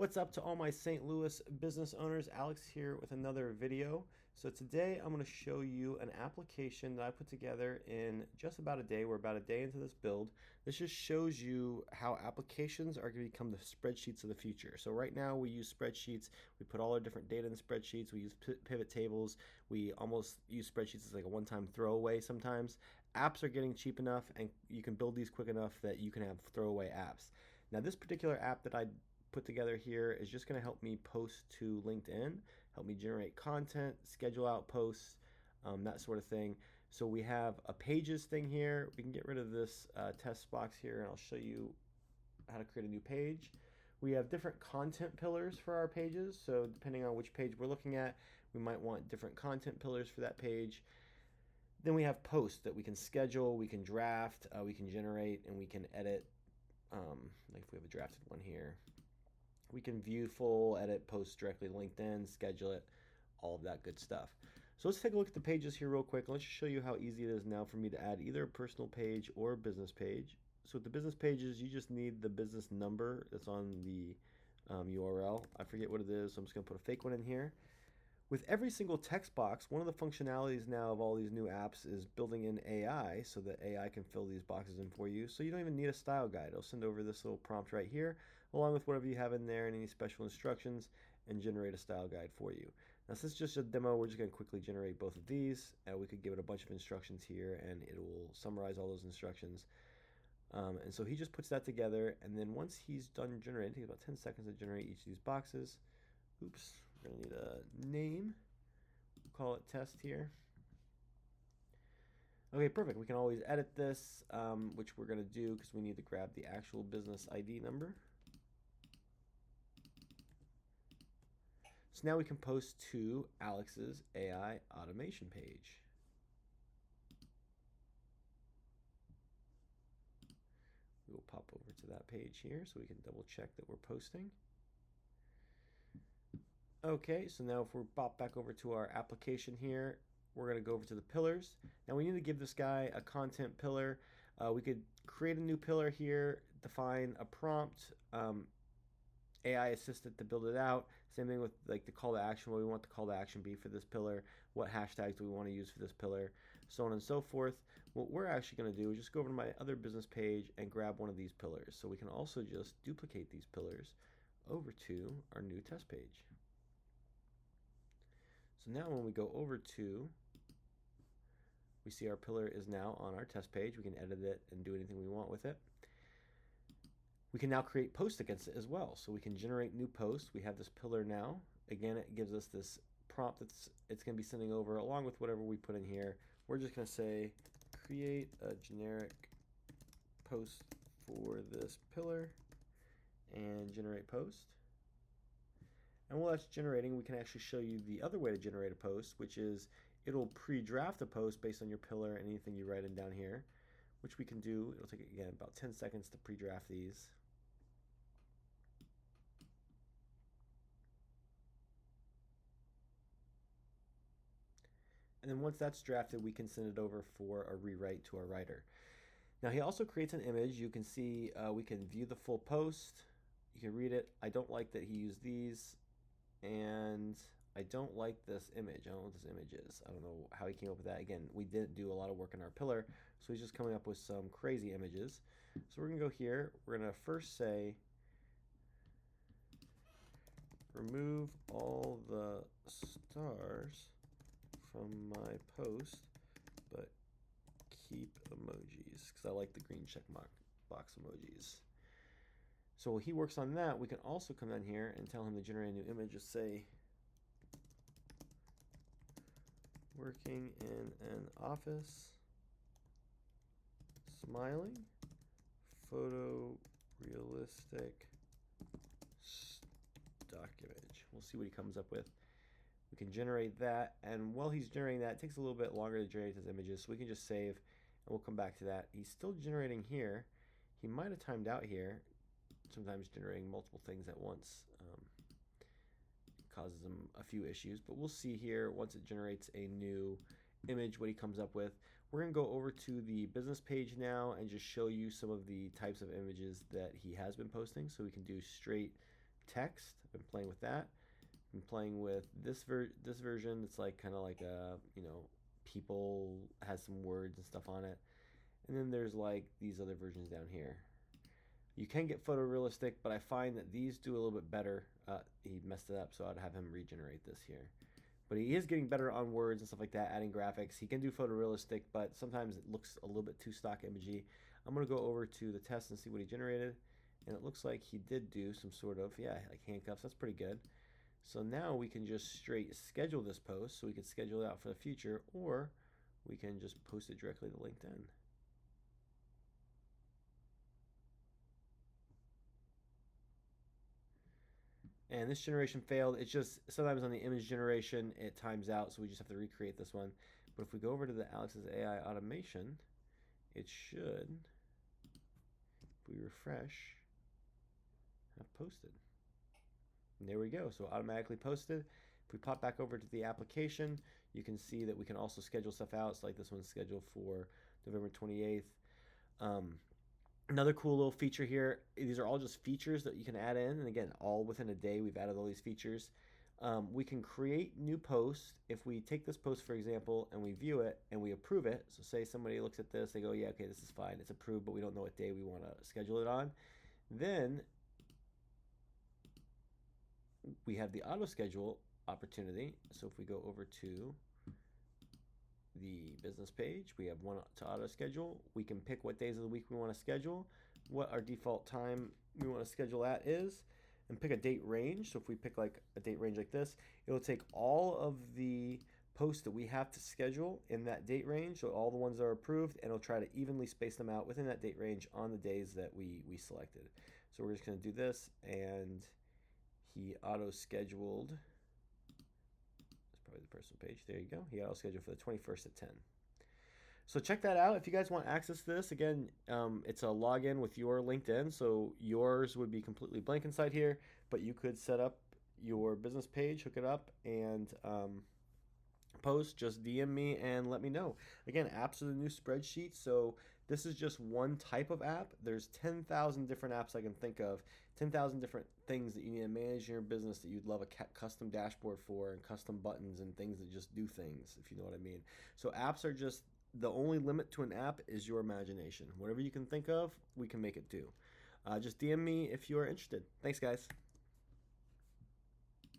What's up to all my St. Louis business owners? Alex here with another video. So today I'm going to show you an application that I put together in just about a day. We're about a day into this build. This just shows you how applications are going to become the spreadsheets of the future. So right now we use spreadsheets. We put all our different data in spreadsheets. We use pivot tables. We almost use spreadsheets as like a one-time throwaway sometimes. Apps are getting cheap enough and you can build these quick enough that you can have throwaway apps. Now this particular app that I put together here is just going to help me post to LinkedIn, help me generate content, schedule out posts, that sort of thing. So we have a pages thing here. We can get rid of this test box here and I'll show you how to create a new page. We have different content pillars for our pages. So depending on which page we're looking at, we might want different content pillars for that page. Then we have posts that we can schedule, we can draft, we can generate, and we can edit. Like if we have a drafted one here, we can view full, edit, post directly to LinkedIn, schedule it, all of that good stuff. So let's take a look at the pages here real quick. Let's just show you how easy it is now for me to add either a personal page or a business page. So with the business pages, you just need the business number that's on the URL. I forget what it is, so I'm just going to put a fake one in here. With every single text box, one of the functionalities now of all these new apps is building in AI so that AI can fill these boxes in for you. So you don't even need a style guide. It'll send over this little prompt right here, along with whatever you have in there and any special instructions, and generate a style guide for you. Now, since it's just a demo, we're just going to quickly generate both of these. We could give it a bunch of instructions here, and it will summarize all those instructions. And so he just puts that together, and then once he's done generating, it takes about 10 seconds to generate each of these boxes. Oops, we're going to need a name. We'll call it test here. Okay, perfect. We can always edit this, which we're going to do because we need to grab the actual business ID number. So now we can post to Alex's AI automation page. We will pop over to that page here so we can double check that we're posting. Okay, so now if we pop back over to our application here, we're going to go over to the pillars. Now we need to give this guy a content pillar. We could create a new pillar here, define a prompt, AI assistant to build it out. Same thing with like the call to action. What we want the call to action be for this pillar? What hashtags do we want to use for this pillar? So on and so forth. What we're actually going to do is just go over to my other business page and grab one of these pillars. So we can also just duplicate these pillars over to our new test page. So now when we go over to, we see our pillar is now on our test page. We can edit it and do anything we want with it. We can now create posts against it as well. So we can generate new posts. We have this pillar now. Again, it gives us this prompt it's going to be sending over along with whatever we put in here. We're just going to say create a generic post for this pillar and generate post. And while that's generating, we can actually show you the other way to generate a post, which is it'll pre-draft a post based on your pillar and anything you write in down here, which we can do. It'll take, again, about 10 seconds to pre-draft these. And then once that's drafted, we can send it over for a rewrite to our writer. Now he also creates an image. You can see we can view the full post. You can read it. I don't like that he used these. And I don't like this image. I don't know what this image is. I don't know how he came up with that. Again, we didn't do a lot of work on our pillar, so he's just coming up with some crazy images. So we're going to go here. We're going to first say, remove all the stars from my post, but keep emojis, because I like the green check box emojis. So while he works on that, we can also come down here and tell him to generate a new image. Just say, working in an office, smiling, photorealistic stock image. We'll see what he comes up with. We can generate that, and while he's generating that, it takes a little bit longer to generate his images, so we can just save, and we'll come back to that. He's still generating here. He might have timed out here. Sometimes generating multiple things at once causes them a few issues, but we'll see here once it generates a new image what he comes up with. We're going to go over to the business page now and just show you some of the types of images that he has been posting. So we can do straight text. I've been playing with that. I've been playing with this version. It's like kind of like a, people, has some words and stuff on it. And then there's like these other versions down here. You can get photorealistic, but I find that these do a little bit better. He messed it up, so I'd have him regenerate this here. But he is getting better on words and stuff like that, adding graphics. He can do photorealistic, but sometimes it looks a little bit too stock imagey. I'm going to go over to the test and see what he generated. And it looks like he did do some sort of, yeah, like handcuffs. That's pretty good. So now we can just straight schedule this post, so we can schedule it out for the future, or we can just post it directly to LinkedIn. And this generation failed. It's just sometimes on the image generation it times out, so we just have to recreate this one. But if we go over to the Alex's AI automation, it should, if we refresh, have posted. And there we go. So automatically posted. If we pop back over to the application, you can see that we can also schedule stuff out. So like this one's scheduled for November 28th. Another cool little feature here, these are all just features that you can add in, and again, all within a day we've added all these features. We can create new posts. If we take this post, for example, and we view it and we approve it, so say somebody looks at this, they go, yeah, okay, this is fine, it's approved, but we don't know what day we want to schedule it on, then we have the auto schedule opportunity. So if we go over to the business page, we have one to auto schedule. We can pick what days of the week we want to schedule, what our default time we want to schedule at is, and pick a date range. So if we pick like a date range like this, it'll take all of the posts that we have to schedule in that date range, so all the ones that are approved, and it'll try to evenly space them out within that date range on the days that we selected. So we're just going to do this, and he auto scheduled, the personal page. There you go. He auto scheduled for the 21st at 10. So check that out. If you guys want access to this, again, it's a login with your LinkedIn. So yours would be completely blank inside here, but you could set up your business page, hook it up, and post. Just DM me and let me know. Again, apps are the new spreadsheets. So this is just one type of app. There's 10,000 different apps I can think of, 10,000 different things that you need to manage in your business that you'd love a custom dashboard for, and custom buttons and things that just do things, if you know what I mean. So apps are just, the only limit to an app is your imagination. Whatever you can think of, we can make it do. Just DM me if you are interested. Thanks, guys.